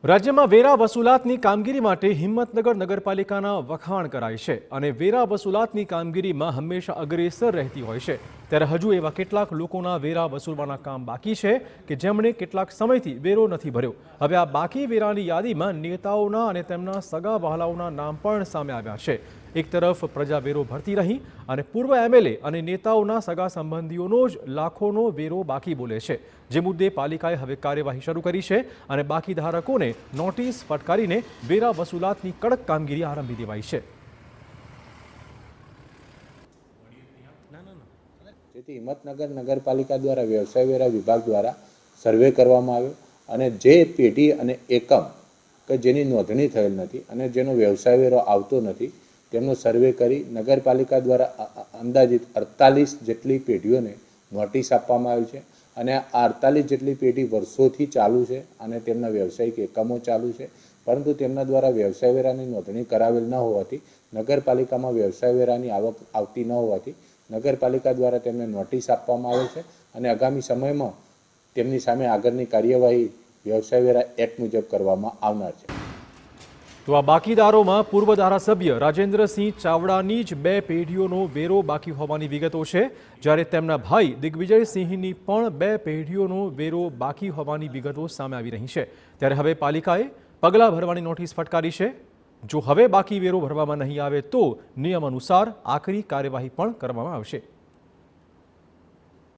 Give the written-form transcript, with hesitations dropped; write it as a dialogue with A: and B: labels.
A: રાજ્યમાં વેરા વસૂલાતની કામગીરી માટે હિંમતનગર નગરપાલિકાના વખાણ કરાય છે અને વેરા વસૂલાતની કામગીરીમાં હંમેશા અગ્રેસર રહેતી હોય છે। ત્યારે હજુ એવા કેટલાક લોકોના વેરા વસૂલવાના કામ બાકી છે કે જેમણે કેટલાક સમયથી વેરો નથી ભર્યો। હવે આ બાકી વેરાની યાદીમાં નેતાઓના અને તેમના સગા વહાલાઓના નામ પણ સામે આવ્યા છે। એક તરફ પ્રજા વેરો ભરતી રહી અને પૂર્વ એમએલએ અને નેતાઓના સગા સંબંધીઓનો જ લાખોનો વેરો બાકી બોલે છે, જે મુદ્દે પાલિકાએ હવે કાર્યવાહી શરૂ કરી છે અને બાકી ધારકોને નોટિસ ફટકારીને વેરા વસૂલાતની કડક કામગીરી આરંભી દેવાઈ છે।
B: જેથી હિંમતનગર નગરપાલિકા દ્વારા વ્યવસાય વેરા વિભાગ દ્વારા સર્વે કરવામાં આવ્યો અને જે પેઢી અને એકમ કે જેની નોંધણી થયેલ નથી અને જેનો વ્યવસાય વેરો આવતો નથી તેમનો સર્વે કરી નગરપાલિકા દ્વારા અંદાજિત 48 જેટલી પેઢીઓને નોટિસ આપવામાં આવી છે અને આ 48 જેટલી પેઢી વર્ષોથી ચાલુ છે અને તેમના વ્યવસાયિક એકમો ચાલુ છે, પરંતુ તેમના દ્વારા વ્યવસાય વેરાની નોંધણી કરાવેલ ન હોવાથી નગરપાલિકામાં વ્યવસાય વેરાની આવક આવતી ન હોવાથી નગરપાલિકા દ્વારા તેમને નોટિસ આપવામાં આવે છે અને આગામી સમયમાં તેમની સામે આગળની કાર્યવાહી વ્યવસાય વેરા એક્ટ મુજબ કરવામાં આવનાર છે।
A: તો આ બાકીદારોમાં પૂર્વ ધારાસભ્ય રાજેન્દ્રસિંહ ચાવડાની જ 2 પેઢીઓનો વેરો બાકી હોવાની વિગતો છે, જ્યારે તેમના ભાઈ દિગ્વિજયસિંહની પણ 2 પેઢીઓનો વેરો બાકી હોવાની વિગતો સામે આવી રહી છે। ત્યારે હવે પાલિકાએ પગલાં ભરવાની નોટિસ ફટકારી છે। જો હવે બાકી વેરો ભરવામાં નહીં આવે તો નિયમ અનુસાર આકરી કાર્યવાહી પણ કરવામાં આવશે।